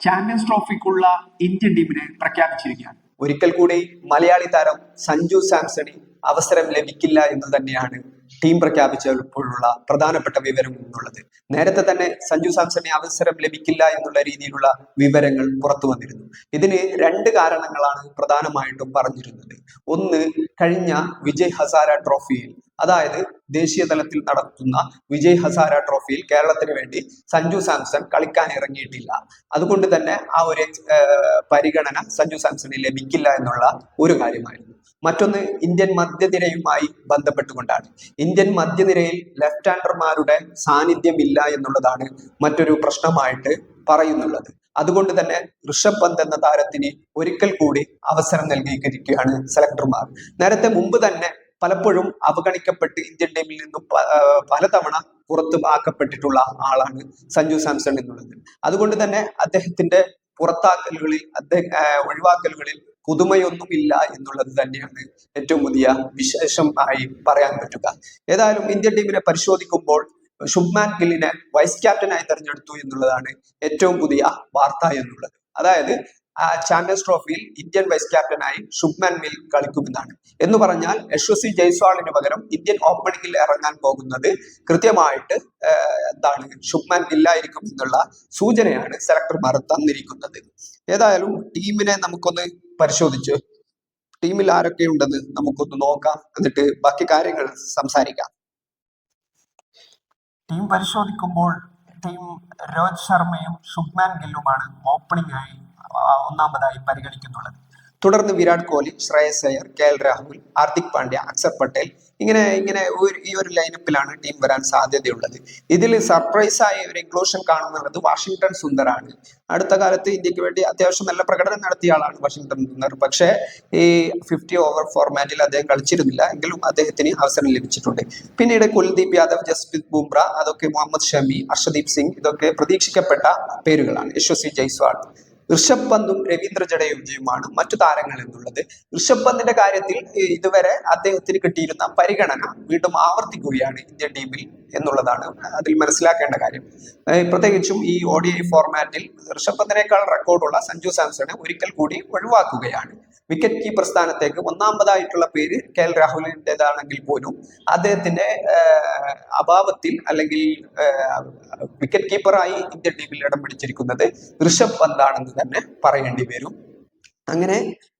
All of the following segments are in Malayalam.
ചാമ്പ്യൻസ് ട്രോഫിക്കുള്ള ഇന്ത്യൻ ടീമിനെ പ്രഖ്യാപിച്ചിരിക്കുകയാണ്. ഒരിക്കൽ കൂടി മലയാളി താരം സഞ്ജു സാംസണിന് അവസരം ലഭിക്കില്ല എന്ന് തന്നെയാണ് ടീം പ്രഖ്യാപിച്ചപ്പോഴുള്ള പ്രധാനപ്പെട്ട വിവരം എന്നുള്ളത്. നേരത്തെ തന്നെ സഞ്ജു സാംസണിന് അവസരം ലഭിക്കില്ല എന്നുള്ള രീതിയിലുള്ള വിവരങ്ങൾ പുറത്തു വന്നിരുന്നു. ഇതിന് രണ്ട് കാരണങ്ങളാണ് പ്രധാനമായിട്ടും പറഞ്ഞിരുന്നത്. ഒന്ന്, കഴിഞ്ഞ വിജയ് ഹസാര ട്രോഫിയിൽ, അതായത് ദേശീയ തലത്തിൽ നടത്തുന്ന വിജയ് ഹസാര ട്രോഫിയിൽ കേരളത്തിന് വേണ്ടി സഞ്ജു സാംസൺ കളിക്കാൻ ഇറങ്ങിയിട്ടില്ല. അതുകൊണ്ട് തന്നെ ആ ഒരു പരിഗണന സഞ്ജു സാംസണിന് ലഭിക്കില്ല എന്നുള്ള ഒരു കാര്യമായിരുന്നു. മറ്റൊന്ന്, ഇന്ത്യൻ മധ്യനിരയുമായി ബന്ധപ്പെട്ടുകൊണ്ടാണ്. ഇന്ത്യൻ മധ്യനിരയിൽ ലെഫ്റ്റ് ഹാൻഡർമാരുടെ സാന്നിധ്യം ഇല്ല എന്നുള്ളതാണ് മറ്റൊരു പ്രശ്നമായിട്ട് പറയുന്നുള്ളത്. അതുകൊണ്ട് തന്നെ ഋഷഭ് പന്ത് എന്ന താരത്തിന് ഒരിക്കൽ കൂടി അവസരം നൽകിയിരിക്കുകയാണ് സെലക്ടർമാർ. നേരത്തെ മുമ്പ് തന്നെ പലപ്പോഴും അവഗണിക്കപ്പെട്ട് ഇന്ത്യൻ ടീമിൽ നിന്നും പലതവണ പുറത്തു ആക്കപ്പെട്ടിട്ടുള്ള ആളാണ് സഞ്ജു സാംസൺ എന്നുള്ളത്. അതുകൊണ്ട് തന്നെ അദ്ദേഹത്തിന്റെ പുറത്താക്കലുകളിൽ ഒഴിവാക്കലുകളിൽ പുതുമയൊന്നുമില്ല എന്നുള്ളത് തന്നെയാണ് ഏറ്റവും വലിയ വിശേഷമായി പറയാൻ പറ്റുക. ഏതായാലും ഇന്ത്യൻ ടീമിനെ പരിശോധിക്കുമ്പോൾ ശുഭ്മാൻ ഗില്ലിനെ വൈസ് ക്യാപ്റ്റനായി തെരഞ്ഞെടുത്തു എന്നുള്ളതാണ് ഏറ്റവും പുതിയ വാർത്ത എന്നുള്ളത്. അതായത് ചാമ്പ്യൻസ് ട്രോഫിയിൽ ഇന്ത്യൻ വൈസ് ക്യാപ്റ്റനായി ശുഭ്മാൻ ഗിൽ കളിക്കുമെന്നാണ്. എന്ന് പറഞ്ഞാൽ യശസ്വി ജയ്സ്വാളിന് പകരം ഇന്ത്യൻ ഓപ്പണിംഗിൽ ഇറങ്ങാൻ പോകുന്നത് കൃത്യമായിട്ട് ശുഭ്മാൻ ഗില്ലായിരിക്കും എന്നുള്ള സൂചനയാണ് സെലക്ടർമാർ തന്നിരിക്കുന്നത്. ഏതായാലും ടീമിനെ നമുക്കൊന്ന് പരിശോധിച്ച് ടീമിൽ ആരൊക്കെ ഉണ്ടെന്ന് നമുക്കൊന്ന് നോക്കാം, എന്നിട്ട് ബാക്കി കാര്യങ്ങൾ സംസാരിക്കാം. ടീം പരിശോധിക്കുമ്പോൾ ടീം രോഹിത് ശർമ്മയും ശുഭ്മാൻ ഗില്ലുമാണ് ഓപ്പണിംഗായി ഒന്നാമതായി പരിഗണിക്കുന്നുള്ളത്. തുടർന്ന് വിരാട് കോഹ്ലി, ശ്രേയസ് അയ്യർ, KL രാഹുൽ, ഹാർദിക് പാണ്ഡ്യ, അക്ഷർ പട്ടേൽ, ഇങ്ങനെ ഈ ഒരു ലൈനപ്പിലാണ് ടീം വരാൻ സാധ്യതയുള്ളത്. ഇതിൽ സർപ്രൈസായി ഒരു ഇൻക്ലൂഷൻ കാണുന്നത് വാഷിംഗ്ടൺ സുന്ദറാണ്. അടുത്ത കാലത്ത് ഇന്ത്യക്ക് വേണ്ടി അത്യാവശ്യം നല്ല പ്രകടനം നടത്തിയ ആളാണ് വാഷിംഗ്ടൺ സുന്ദർ. പക്ഷേ ഈ 50 ഓവർ ഫോർമാറ്റിൽ അദ്ദേഹം കളിച്ചിരുന്നില്ല, എങ്കിലും അദ്ദേഹത്തിന് അവസരം ലഭിച്ചിട്ടുണ്ട്. പിന്നീട് കുൽദീപ് യാദവ്, ജസ്പ്രീത് ബുംറ, അതൊക്കെ മുഹമ്മദ് ഷമി, ഹർഷദീപ് സിംഗ്, ഇതൊക്കെ പ്രതീക്ഷിക്കപ്പെട്ട പേരുകളാണ്. യശസ്വി ജയ്സ്വാൾ, ഋഷഭ് പന്തും രവീന്ദ്ര ജഡേജയുമാണ് മറ്റു താരങ്ങൾ എന്നുള്ളത്. ഋഷഭ് പന്തിന്റെ കാര്യത്തിൽ ഇതുവരെ അദ്ദേഹത്തിന് കിട്ടിയിരുന്ന പരിഗണന വീണ്ടും ആവർത്തിക്കുകയാണ് ഇന്ത്യൻ ടീമിൽ എന്നുള്ളതാണ് അതിൽ മനസ്സിലാക്കേണ്ട കാര്യം. പ്രത്യേകിച്ചും ഈ ODI ഫോർമാറ്റിൽ ഋഷഭ് പന്തിനേക്കാൾ റെക്കോർഡുള്ള സഞ്ജു സാംസണെ ഒരിക്കൽ കൂടി ഒഴിവാക്കുകയാണ്. വിക്കറ്റ് കീപ്പർ സ്ഥാനത്തേക്ക് ഒന്നാമതായിട്ടുള്ള പേര് KL രാഹുലിൻ്റെതാണെങ്കിൽ പോലും അദ്ദേഹത്തിന്റെ അഭാവത്തിൽ അല്ലെങ്കിൽ വിക്കറ്റ് കീപ്പറായി ഇന്ത്യൻ ടീമിൽ ഇടം പിടിച്ചിരിക്കുന്നത് ഋഷഭ് പന്താണെന്ന് തന്നെ പറയേണ്ടി വരും. അങ്ങനെ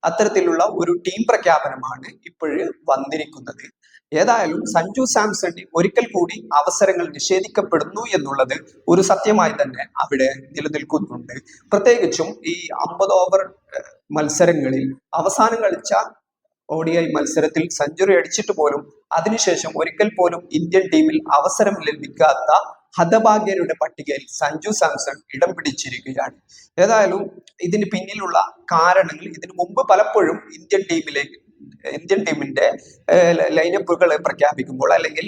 അത്തരത്തിലുള്ള ഒരു ടീം പ്രഖ്യാപനമാണ് ഇപ്പോഴ് വന്നിരിക്കുന്നത്. ഏതായാലും സഞ്ജു സാംസണിന് ഒരിക്കൽ കൂടി അവസരങ്ങൾ നിഷേധിക്കപ്പെടുന്നു എന്നുള്ളത് ഒരു സത്യമായി തന്നെ അവിടെ നിലനിൽക്കുന്നുണ്ട്. പ്രത്യേകിച്ചും ഈ 50 ഓവർ മത്സരങ്ങളിൽ അവസാനം കളിച്ച ODI മത്സരത്തിൽ സെഞ്ചുറി അടിച്ചിട്ട് പോലും അതിനുശേഷം ഒരിക്കൽ പോലും ഇന്ത്യൻ ടീമിൽ അവസരം ലഭിക്കാത്ത ഹതഭാഗ്യരുടെ പട്ടികയിൽ സഞ്ജു സാംസൺ ഇടം പിടിച്ചിരിക്കുകയാണ്. ഏതായാലും ഇതിന് പിന്നിലുള്ള കാരണങ്ങൾ ഇതിനു മുമ്പ് പലപ്പോഴും ഇന്ത്യൻ ടീമിന്റെ ലൈനപ്പുകൾ പ്രഖ്യാപിക്കുമ്പോൾ അല്ലെങ്കിൽ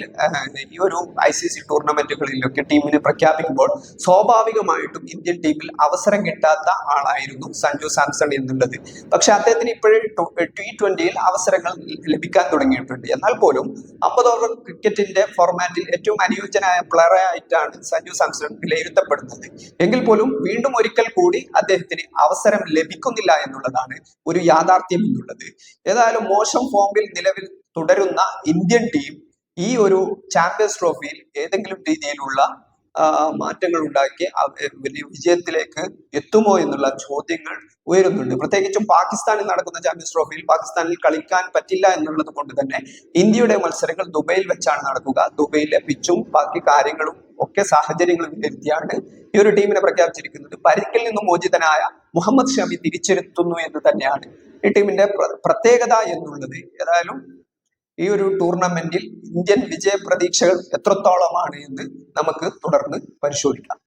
ഈ ഒരു ICC ടൂർണമെന്റുകളിലൊക്കെ ടീമിനെ പ്രഖ്യാപിക്കുമ്പോൾ സ്വാഭാവികമായിട്ടും ഇന്ത്യൻ ടീമിൽ അവസരം കിട്ടാത്ത ആളായിരുന്നു സഞ്ജു സാംസൺ എന്നുള്ളത്. പക്ഷെ അദ്ദേഹത്തിന് ഇപ്പോഴും T20യിൽ അവസരങ്ങൾ ലഭിക്കാൻ തുടങ്ങിയിട്ടുണ്ട്. എന്നാൽ പോലും 50 ഓവർ ക്രിക്കറ്റിന്റെ ഫോർമാറ്റിൽ ഏറ്റവും അനുയോജ്യനായ പ്ലെയറായിട്ടാണ് സഞ്ജു സാംസൺ വിലയിരുത്തപ്പെടുന്നത്. എങ്കിൽ പോലും വീണ്ടും ഒരിക്കൽ കൂടി അദ്ദേഹത്തിന് അവസരം ലഭിക്കുന്നില്ല എന്നുള്ളതാണ് ഒരു യാഥാർത്ഥ്യം എന്നുള്ളത്. ഏതായാലും മോശം ഫോമിൽ നിലവിൽ തുടരുന്ന ഇന്ത്യൻ ടീം ഈ ഒരു ചാമ്പ്യൻസ് ട്രോഫിയിൽ ഏതെങ്കിലും രീതിയിലുള്ള മാറ്റങ്ങൾ ഉണ്ടാക്കി വിജയത്തിലേക്ക് എത്തുമോ എന്നുള്ള ചോദ്യങ്ങൾ ഉയരുന്നുണ്ട്. പ്രത്യേകിച്ചും പാകിസ്ഥാനിൽ നടക്കുന്ന ചാമ്പ്യൻസ് ട്രോഫിയിൽ പാകിസ്ഥാനിൽ കളിക്കാൻ പറ്റില്ല എന്നുള്ളത് കൊണ്ട് തന്നെ ഇന്ത്യയുടെ മത്സരങ്ങൾ ദുബൈയിൽ വെച്ചാണ് നടക്കുക. ദുബൈയിലെ പിച്ചും ബാക്കി കാര്യങ്ങളും ഒക്കെ സാഹചര്യങ്ങൾ വിലയിരുത്തിയാണ് ഈ ഒരു ടീമിനെ പ്രഖ്യാപിച്ചിരിക്കുന്നത്. പരിക്കിൽ നിന്നും മോചിതനായ മുഹമ്മദ് ഷമി തിരിച്ചെത്തുന്നു എന്ന് തന്നെയാണ് ഈ ടീമിന്റെ പ്രത്യേകത എന്നുള്ളത്. ഏതായാലും ഈ ഒരു ടൂർണമെന്റിൽ ഇന്ത്യൻ വിജയ പ്രതീക്ഷകൾ എത്രത്തോളമാണ് എന്ന് നമുക്ക് തുടർന്ന് പരിശോധിക്കാം.